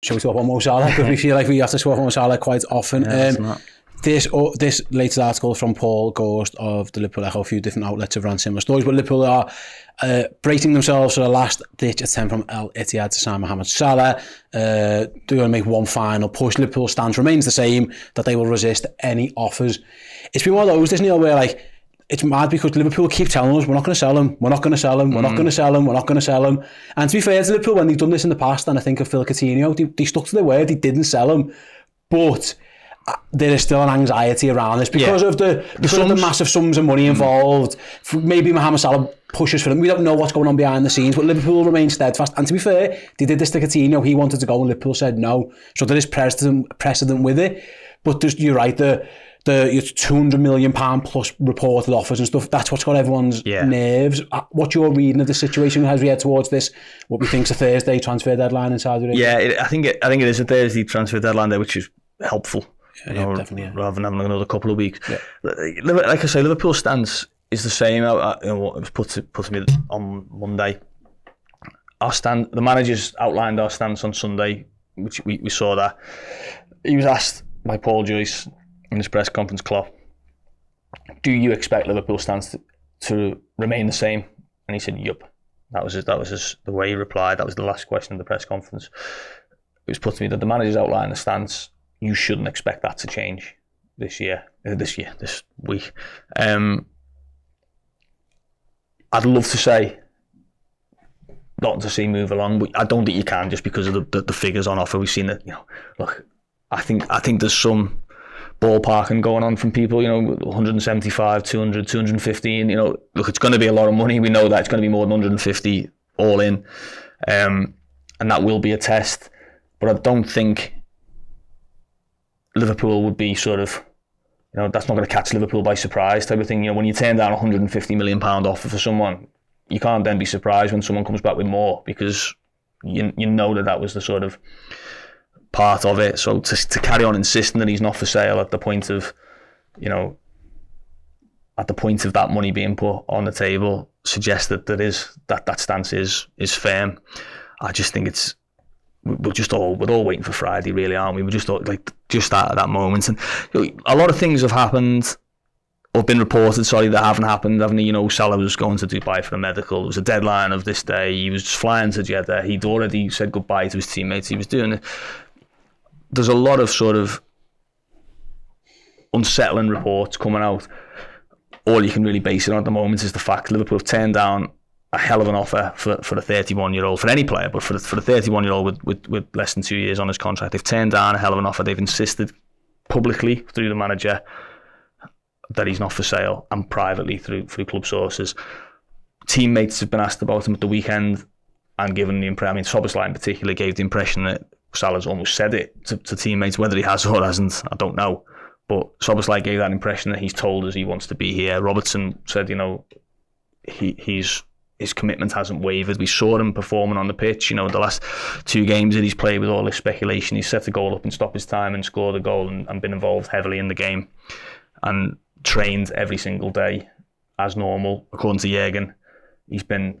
shall we talk about Mo Salah? Because we feel like we have to talk about Mo Salah quite often. This latest article from Paul Ghost of the Liverpool Echo, a few different outlets have run similar stories, but Liverpool are bracing themselves for a last-ditch attempt from Al-Ittihad to sign Mohamed Salah. They're going to make one final push. Liverpool's stance remains the same, that they will resist any offers. It's been one of those, Neil, where like it's mad because Liverpool keep telling us we're not going to sell him, we're not going to sell him, we're not going to sell him, we're not going to sell him. And to be fair to Liverpool, when they've done this in the past, and I think of Phil Coutinho, they stuck to their word, they didn't sell him. But there is still an anxiety around this because of the massive sums of money involved. Maybe Mohamed Salah pushes for them. We don't know what's going on behind the scenes, but Liverpool remain steadfast. And to be fair, they did this to Coutinho. He wanted to go and Liverpool said no. So there is precedent with it. But you're right, the £200 million plus reported offers and stuff, that's what's got everyone's nerves. What's your reading of the situation as we head towards this, what we think is a Thursday transfer deadline in Saudi Arabia? Yeah, I think it is a Thursday transfer deadline there, which is helpful. Definitely. Rather than having another couple of weeks. Yeah. Like I say, Liverpool's stance is the same. It was put to me on Monday. The managers outlined our stance on Sunday, which we saw that. He was asked by Paul Joyce in his press conference, Klopp, do you expect Liverpool's stance to remain the same? And he said, yup. That was the way he replied. That was the last question of the press conference. It was put to me that the managers outlined the stance. You shouldn't expect that to change this week. I'd love to say not to see move along, but I don't think you can just because of the figures on offer. We've seen that, look, I think there's some ballparking going on from people, 175, 200, 215, look, it's going to be a lot of money. We know that it's going to be more than 150 all in. And that will be a test, but I don't think Liverpool would be sort of, that's not going to catch Liverpool by surprise type of thing. When you turn down £150 million offer for someone, you can't then be surprised when someone comes back with more because you know that was the sort of part of it. So to carry on insisting that he's not for sale at the point of, that money being put on the table suggests that that stance is firm. I just think we're all waiting for Friday, really, aren't we? We're just at that moment, and a lot of things have happened or been reported. That haven't happened, haven't they? Salah was going to Dubai for a medical. There was a deadline of this day. He was flying to Jeddah. He'd already said goodbye to his teammates. He was doing it. There's a lot of sort of unsettling reports coming out. All you can really base it on at the moment is the fact Liverpool have turned down a hell of an offer for a 31-year-old, for any player, but for the 31-year-old with less than 2 years on his contract. They've turned down a hell of an offer. They've insisted publicly through the manager that he's not for sale, and privately through club sources. Teammates have been asked about him at the weekend and given the impression, Szoboszlai in particular gave the impression that Salah's almost said it to teammates. Whether he has or hasn't, I don't know. But Szoboszlai gave that impression that he's told us he wants to be here. Robertson said, his commitment hasn't wavered. We saw him performing on the pitch. The last 2 games that he's played with all this speculation, he's set a goal up and stopped his time and scored a goal and been involved heavily in the game and trained every single day as normal. According to Jürgen, he's been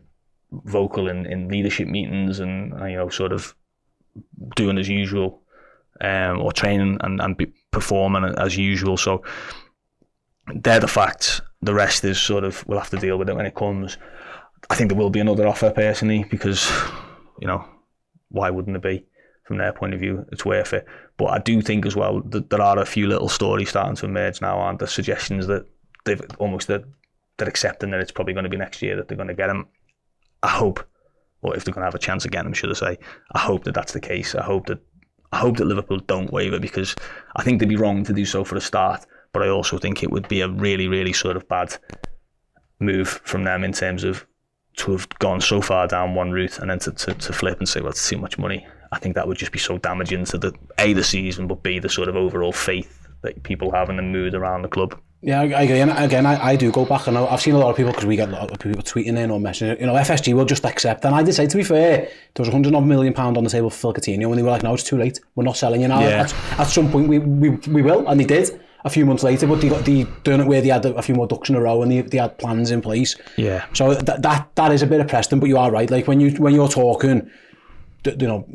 vocal in leadership meetings and sort of doing as usual, or training and performing as usual. So they're the facts. The rest is sort of, we'll have to deal with it when it comes. I think there will be another offer personally because, why wouldn't it be? From their point of view, it's worth it. But I do think as well that there are a few little stories starting to emerge now, aren't there? Suggestions that they're accepting that it's probably going to be next year that they're going to get him. I hope, or if they're going to have a chance again, should I say, I hope that that's the case. I hope that Liverpool don't waver, because I think they'd be wrong to do so for a start, but I also think it would be a really, really sort of bad move from them in terms of to have gone so far down one route and then to flip and say, well, it's too much money. I think that would just be so damaging to the season, but B, the sort of overall faith that people have in the mood around the club. Yeah, I agree. And again, I do go back, and I've seen a lot of people, because we get a lot of people tweeting in or messaging, FSG will just accept. And I did say, to be fair, there was £100 million on the table for Phil Coutinho, and they were like, no, it's too late. We're not selling you now. Yeah. At some point, we will, and they did a few months later, but they doing it where they had a few more ducks in a row and they had plans in place. Yeah. So that is a bit of precedent, but you are right. Like when you're talking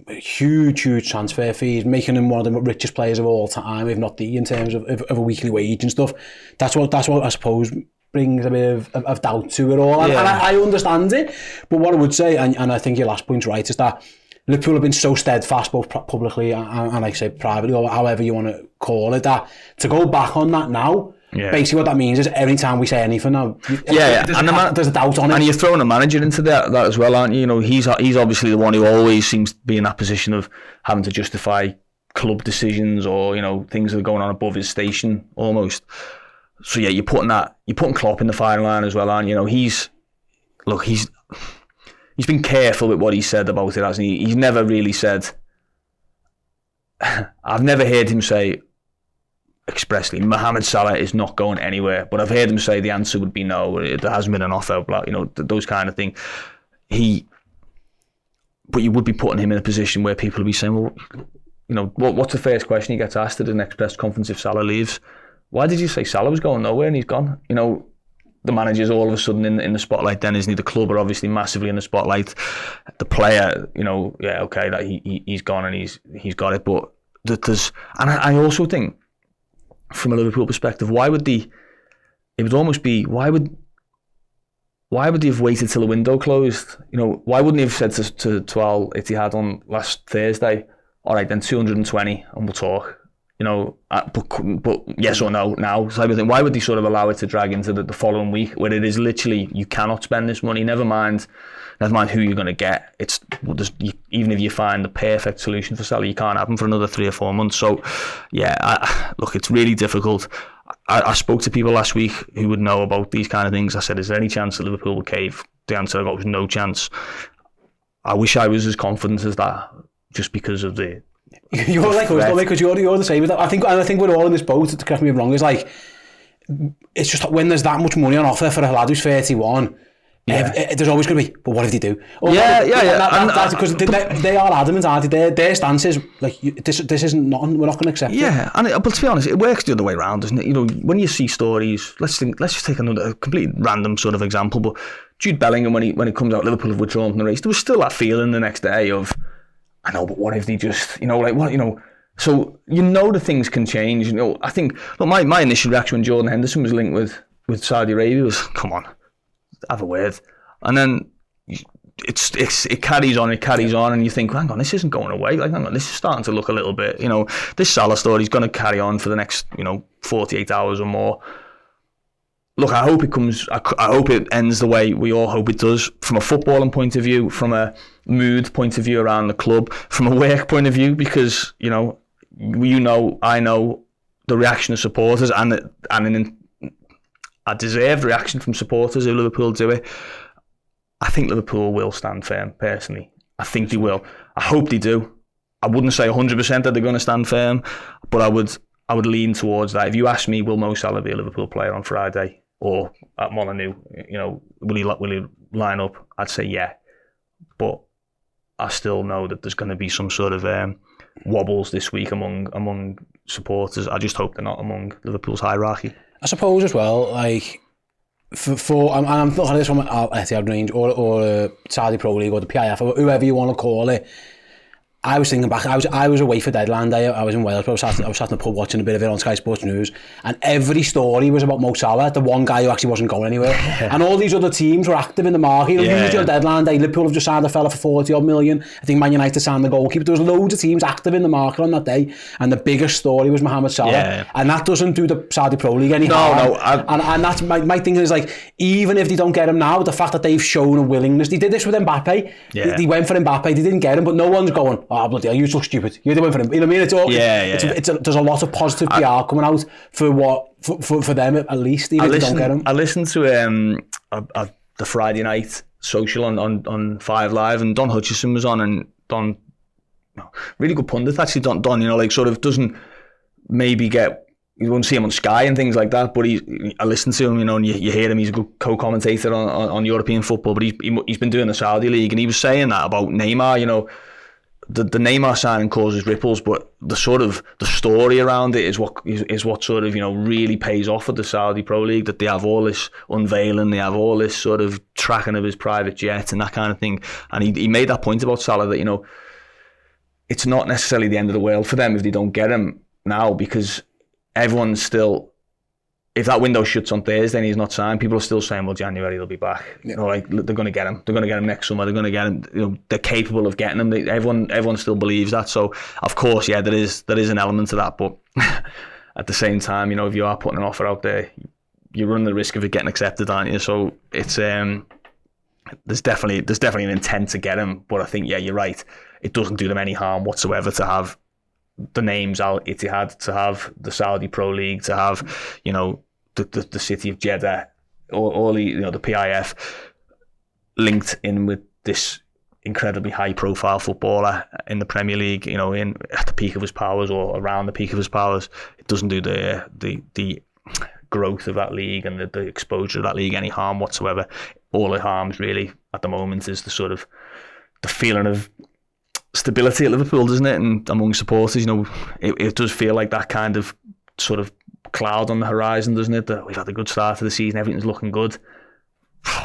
huge transfer fees, making him one of the richest players of all time, if not the, in terms of a weekly wage and stuff. That's what I suppose brings a bit of doubt to it all. And I understand it, but what I would say, and I think your last point's right, is that Liverpool have been so steadfast, both publicly and like I say privately, or however you want to call it, that to go back on that now, basically what that means is every time we say anything now, there's a doubt on it. And you're throwing a manager into that as well, aren't you? You know, he's obviously the one who always seems to be in that position of having to justify club decisions or, you know, things that are going on above his station almost. So yeah, you're putting Klopp in the firing line as well, aren't you? You know, he's been careful with what he said about it, hasn't he? He's never really said, I've never heard him say expressly, Mohamed Salah is not going anywhere, but I've heard him say the answer would be no, there hasn't been an offer, you know, those kind of things. But you would be putting him in a position where people would be saying, well, you know, what's the first question he gets asked at the next press conference if Salah leaves? Why did you say Salah was going nowhere and he's gone? You know, the manager's all of a sudden in the spotlight then, isn't he? The club are obviously massively in the spotlight. The player, you know, yeah, okay, that he's gone and he's got it. But there's, and I also think, from a Liverpool perspective, why would they have waited till the window closed? You know, why wouldn't they have said to Al-Ittihad on last Thursday, all right, then 220 and we'll talk? You know, but yes or no now type of thing. Why would they sort of allow it to drag into the following week where it is literally, you cannot spend this money, never mind who you're going to get. Even if you find the perfect solution for Salah, you can't have him for another 3 or 4 months. So yeah, look, it's really difficult. I spoke to people last week who would know about these kind of things. I said, is there any chance that Liverpool will cave? The answer I got was no chance. I wish I was as confident as that, just because of the... You're like us, because you're the same with that. I think we're all in this boat, to correct me if I'm wrong. It's like, it's just when there's that much money on offer for a lad who's 31, there's always going to be, but what if they do? That's because they are adamant, aren't they? Their stance is like, this isn't nothing, we're not going to accept it. But to be honest, it works the other way around, doesn't it? You know, when you see stories, let's just take a complete random sort of example, but Jude Bellingham, when he comes out, Liverpool have withdrawn from the race, there was still that feeling the next day of, I know, but what if they just, you know, like what, you know, so you know the things can change. You know, I think, look, my initial reaction when Jordan Henderson was linked with Saudi Arabia was, come on, have a word. And then it carries on, and you think, hang on, this isn't going away. Like, hang on, this is starting to look a little bit, you know, this Salah story is going to carry on for the next, you know, 48 hours or more. Look, I hope it ends the way we all hope it does, from a footballing point of view, from a mood point of view around the club, from a work point of view, because, you know, I know the reaction of supporters and a deserved reaction from supporters if Liverpool do it. I think Liverpool will stand firm, personally. I think they will. I hope they do. I wouldn't say 100% that they're going to stand firm, but I would lean towards that. If you ask me, will Mo Salah be a Liverpool player on Friday or at Molineux, you know, will he line up? I'd say yeah, but I still know that there's going to be some sort of wobbles this week among supporters. I just hope they're not among Liverpool's hierarchy. I suppose as well, like for I'm not looking at this from Al-Ittihad range or Saudi Pro League or the PIF or whoever you want to call it. I was thinking back, I was away for deadline day, I was in Wales, but I was sat in the pub watching a bit of it on Sky Sports News, and every story was about Mo Salah, the one guy who actually wasn't going anywhere. And all these other teams were active in the market. Usually on deadline day, Liverpool have just signed a fella for 40 odd million. I think Man United signed the goalkeeper. There was loads of teams active in the market on that day, and the biggest story was Mohamed Salah. And that doesn't do the Saudi Pro League any harm. And that's my thing is, like, even if they don't get him now, the fact that they've shown a willingness. They did this with Mbappe. They went for Mbappe, they didn't get him, but no one's going, oh bloody hell, you look stupid. You went for him. You know what I mean? It's all. There's a lot of positive PR coming out for them at least. Even if they don't get him. I listened to the Friday night social on 5 Live, and Don Hutchison was on, and Don, really good pundit actually. Don, you know, like, sort of doesn't maybe get. You won't see him on Sky and things like that, but I listen to him, you know, and you hear him. He's a good co-commentator on European football, but he's been doing the Saudi League, and he was saying that about Neymar, you know. The Neymar signing causes ripples, but the story around it is what sort of, you know, really pays off at the Saudi Pro League, that they have all this unveiling, they have all this sort of tracking of his private jet and that kind of thing. And he made that point about Salah, that, you know, it's not necessarily the end of the world for them if they don't get him now, because everyone's still, if that window shuts on Thursday and he's not signed, people are still saying, well, January they'll be back. Yeah. You know, like, they're going to get him. They're going to get him next summer. They're going to get him. You know, they're capable of getting him. Everyone still believes that. So, of course, yeah, there is an element to that. But at the same time, you know, if you are putting an offer out there, you run the risk of it getting accepted, aren't you? So it's there's definitely an intent to get him. But I think, yeah, you're right. It doesn't do them any harm whatsoever to have the names Al-Ittihad, to have the Saudi Pro League, to have, you know, the city of Jeddah, all the, you know, the PIF linked in with this incredibly high profile footballer in the Premier League, you know, at the peak of his powers or around the peak of his powers. It doesn't do the growth of that league and the exposure of that league any harm whatsoever. All it harms really at the moment is the sort of the feeling of stability at Liverpool, doesn't it? And among supporters, you know, it does feel like that kind of sort of cloud on the horizon, doesn't it? That we've had a good start to the season, everything's looking good.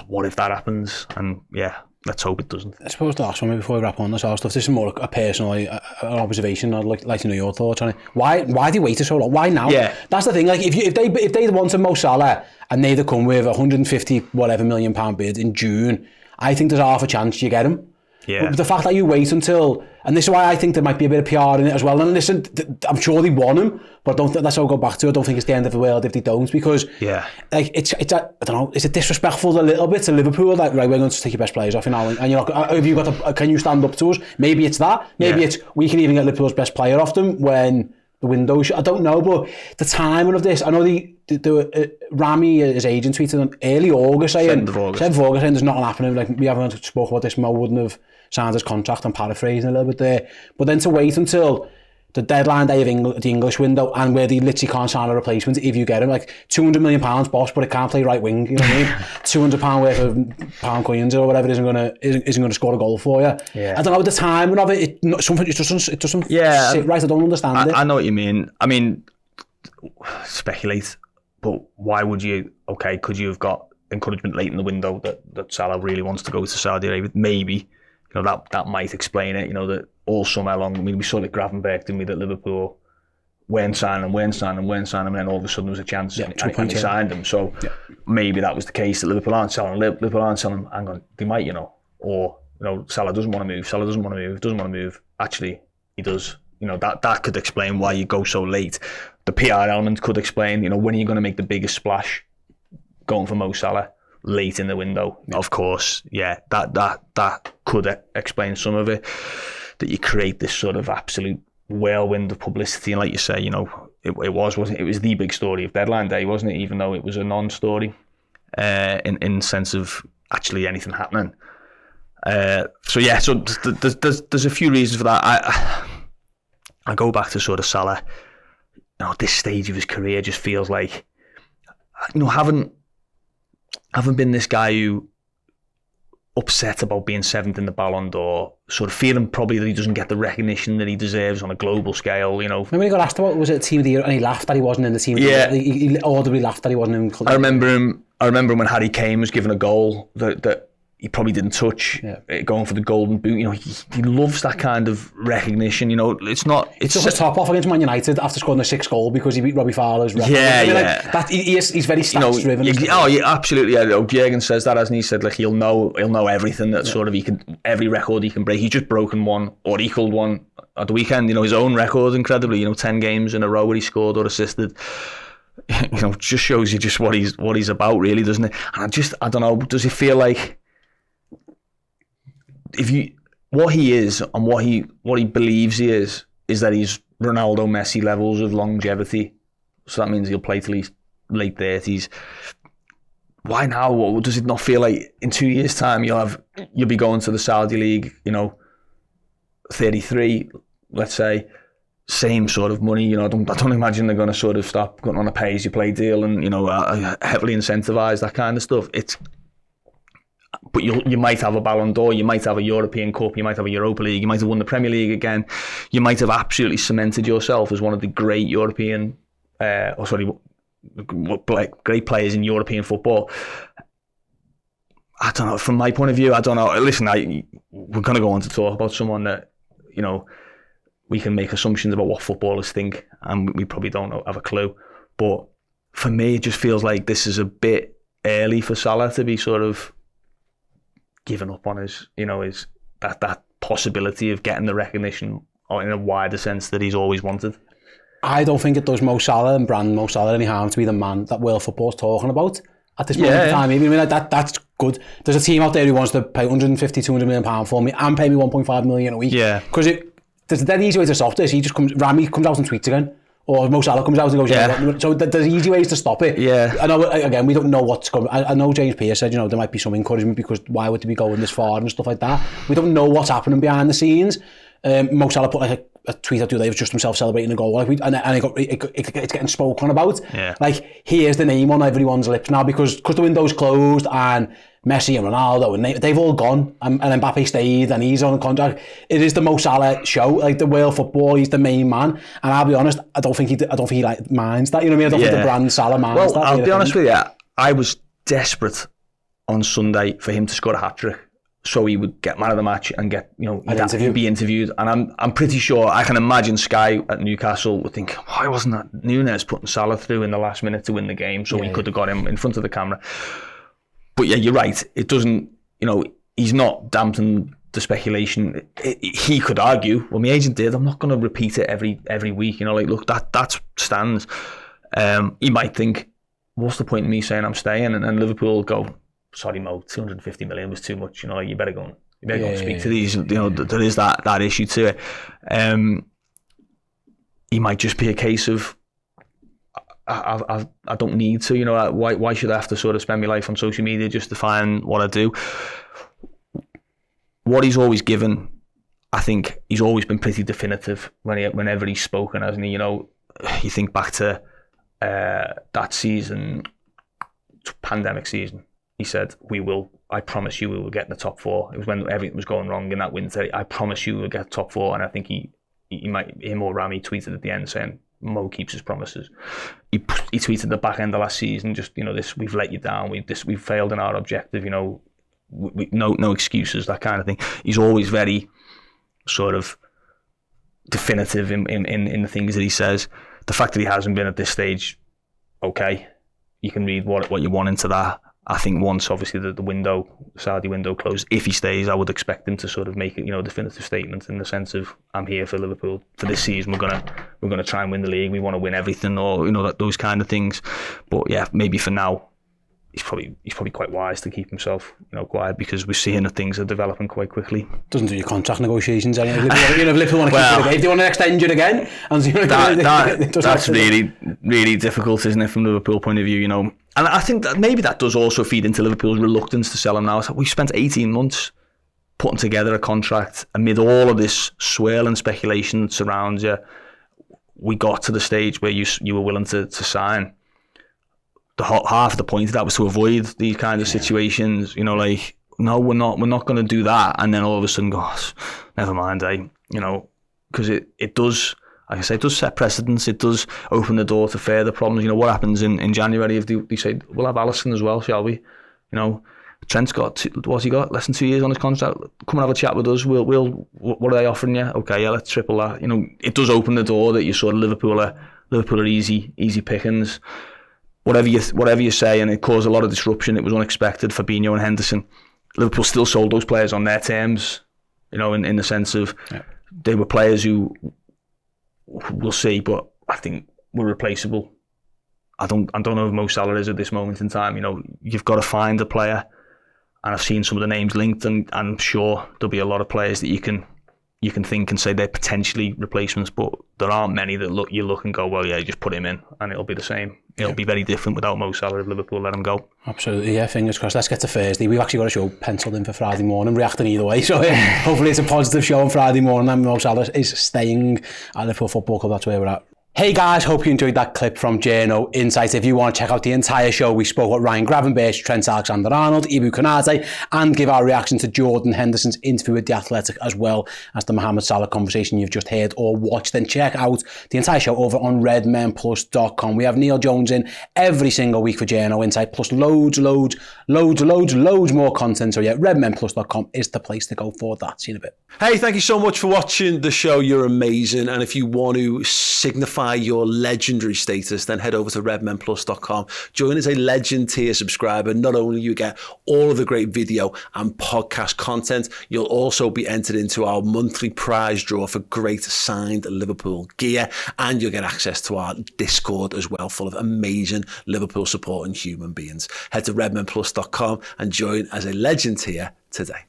What if that happens? And yeah, let's hope it doesn't. I suppose the last one, maybe before we wrap on this stuff, this is more a personal an observation. I'd like to know your thoughts on it. Why they waited so long? Why now? Yeah, that's the thing. Like if they wanted Mo Salah and they'd have come with £150 million bid in June, I think there's half a chance you get him. Yeah. But the fact that you wait until, and this is why I think there might be a bit of PR in it as well. And listen, I'm sure they want him, but that's what I'll go back to. I don't think it's the end of the world if they don't, because like it's I don't know, is it disrespectful a little bit to Liverpool that, right, we're going to take your best players off, you know, and you're not, have you got can you stand up to us? Maybe it's that. Maybe it's we can even get Liverpool's best player off them when the window. I don't know, but the timing of this, I know Rami, his agent, tweeted in early August saying, 7th of August saying there's nothing happening. Like, we haven't spoken about this. Mo wouldn't have signed his contract. I'm paraphrasing a little bit there, but then to wait until the deadline day of the English window, and where they literally can't sign a replacement if you get him, like £200 million, boss, but it can't play right wing. You know what I mean? £200 worth of pound coins or whatever isn't gonna score a goal for you. Yeah. I don't know the timing of it. It doesn't sit right. I don't understand it. I know what you mean. I mean, speculate, but why would you? Okay, could you have got encouragement late in the window that Salah really wants to go to Saudi Arabia? Maybe. You know, that might explain it. You know, that all summer long, I mean, we saw it at Gravenberg, didn't we, that Liverpool weren't signing, and then all of a sudden there was a chance and he signed them. So maybe that was the case, that Liverpool aren't selling. Hang on, they might, you know, or, you know, Salah doesn't want to move. Actually, he does. You know, that could explain why you go so late. The PR element could explain, you know, when are you going to make the biggest splash going for Mo Salah? Late in the window, of course. Yeah, that could explain some of it. That you create this sort of absolute whirlwind of publicity, and like you say, you know, it was the big story of deadline day, wasn't it? Even though it was a non-story, in sense of actually anything happening. So there's a few reasons for that. I go back to sort of Salah. You know, at this stage of his career, just feels like, you know, haven't been this guy who upset about being 7th in the Ballon d'Or, sort of feeling probably that he doesn't get the recognition that he deserves on a global scale, you know. Remember he got asked about, was it Team of the Year, and he laughed that he wasn't in the Team of the Year. He audibly laughed that he wasn't in. I remember him when Harry Kane was given a goal that he probably didn't touch, going for the golden boot. You know, he loves that kind of recognition. You know, it's took his top off against Man United after scoring the 6th goal because he beat Robbie Fowler's record. Like, that he's very stats driven. Absolutely. Yeah, Jürgen says that, hasn't he? Said like he'll know everything that sort of every record he can break. He's just broken one or equaled one at the weekend. You know, his own record, incredibly. You know, 10 games in a row where he scored or assisted. You know, just shows you just what he's about, really, doesn't it? And I don't know. Does it feel like, what he is and what he believes he is that he's Ronaldo, Messi levels of longevity. So that means he'll play till he's late 30s. Why now? Does it not feel like in 2 years' time you'll be going to the Saudi League, you know, 33, let's say, same sort of money. You know, I don't imagine they're going to sort of stop going on a pay-as-you-play deal and, you know, heavily incentivise that kind of stuff. But you might have a Ballon d'Or, you might have a European Cup, you might have a Europa League, you might have won the Premier League again, you might have absolutely cemented yourself as one of the great European, great players in European football. I don't know, from my point of view, I don't know. Listen, we're going to go on to talk about someone that, you know, we can make assumptions about what footballers think, and we probably don't have a clue. But for me, it just feels like this is a bit early for Salah to be sort of giving up on his that possibility of getting the recognition in a wider sense that he's always wanted. I don't think it does Mo Salah and brand Mo Salah any harm to be the man that world football's talking about at this moment in time. I mean, that's good. There's a team out there who wants to pay 150, 200 million pounds for me and pay me 1.5 million a week. Yeah. Because there's a dead easy way to stop this. Rami comes out and tweets again. Or Mo Salah comes out and goes, so there's easy ways to stop it. Yeah. I know, again, we don't know what's coming. I know James Pearce said, there might be some encouragement because why would they be going this far and stuff like that. We don't know what's happening behind the scenes. Mo Salah put like a tweet out the other day of just himself celebrating a goal, and it's getting spoken about. Yeah. Like, here's the name on everyone's lips now because the window's closed and Messi and Ronaldo and they've all gone and Mbappe stayed and he's on a contract. It is the Mo Salah show, like the world football. He's the main man, and I'll be honest, I don't think he like minds that. You know what I mean? I don't think the brand Salah minds that. I'll be honest with you. I was desperate on Sunday for him to score a hat-trick, so he would get man of the match and get be interviewed. And I'm pretty sure, I can imagine Sky at Newcastle would think, why wasn't that Núñez putting Salah through in the last minute to win the game, so he could have got him in front of the camera. But yeah, you're right. It doesn't, he's not dampened the speculation. He could argue, well, my agent did, I'm not going to repeat it every week. Look, that stands. He might think, what's the point in me saying I'm staying? And Liverpool go, sorry, Mo, 250 million was too much. You better go and speak to these. There is that issue to it. He might just be a case of, I don't need to. Why should I have to sort of spend my life on social media just to find what I do? What he's always given, I think he's always been pretty definitive whenever he's spoken, hasn't he? You think back to that season, pandemic season. He said, I promise you we will get in the top 4. It was when everything was going wrong in that winter. I promise you we'll get top 4. And I think him or Rami tweeted at the end saying, Mo keeps his promises. He tweeted at the back end of last season, just, this, we've let you down. We've failed in our objective, no excuses, that kind of thing. He's always very sort of definitive in the things that he says. The fact that he hasn't been at this stage, okay, you can read what you want into that. I think once, obviously, the Saudi window closed, if he stays, I would expect him to sort of make a definitive statement in the sense of, I'm here for Liverpool for this season. We're gonna try and win the league. We want to win everything, or those kind of things. But yeah, maybe for now, he's probably quite wise to keep himself quiet, because we're seeing that things are developing quite quickly. Doesn't do your contract negotiations anything. If Liverpool want to keep it again, if they want to extend you again, and that's really difficult, isn't it, from Liverpool point of view? And I think that maybe that does also feed into Liverpool's reluctance to sell him now. We spent 18 months putting together a contract amid all of this swirl and speculation that surrounds you. We got to the stage where you were willing to sign. Half of the point of that was to avoid these kind of situations. No, we're not going to do that. And then all of a sudden, never mind, because it does. Like I say, it does set precedents. It does open the door to further problems. What happens in January if they say, we'll have Alisson as well, shall we? Trent's got, what's he got? Less than 2 years on his contract. Come and have a chat with us. We'll what are they offering you? Okay, yeah, let's triple that. It does open the door that you sort of Liverpool are easy pickings. Whatever you say, and it caused a lot of disruption. It was unexpected. Fabinho and Henderson. Liverpool still sold those players on their terms, in the sense of they were players who, we'll see, but I think we're replaceable. I don't know if Mo Salah is at this moment in time. You've got to find a player, and I've seen some of the names linked, and I'm sure there'll be a lot of players that you can think and say they're potentially replacements, but there aren't many that you look and go, well, yeah, just put him in and it'll be the same. It'll be very different without Mo Salah if Liverpool let him go. Absolutely, yeah, fingers crossed. Let's get to Thursday. We've actually got a show penciled in for Friday morning, reacting either way, so hopefully it's a positive show on Friday morning and Mo Salah is staying at Liverpool Football Club. That's where we're at. Hey guys, hope you enjoyed that clip from Journo Insight. If you want to check out the entire show, we spoke with Ryan Gravenberch, Trent Alexander-Arnold, Ibu Konate, and give our reaction to Jordan Henderson's interview with The Athletic, as well as the Mohamed Salah conversation you've just heard or watched. Then check out the entire show over on redmenplus.com. We have Neil Jones in every single week for Journo Insight, plus loads more content. So yeah, redmenplus.com is the place to go for that. See you in a bit. Hey, thank you so much for watching the show. You're amazing. And if you want to signify your legendary status, then head over to redmenplus.com. Join as a legend tier subscriber. Not only you get all of the great video and podcast content, you'll also be entered into our monthly prize draw for great signed Liverpool gear, and you'll get access to our Discord as well, full of amazing Liverpool supporting human beings. Head to redmenplus.com and join as a legend tier today.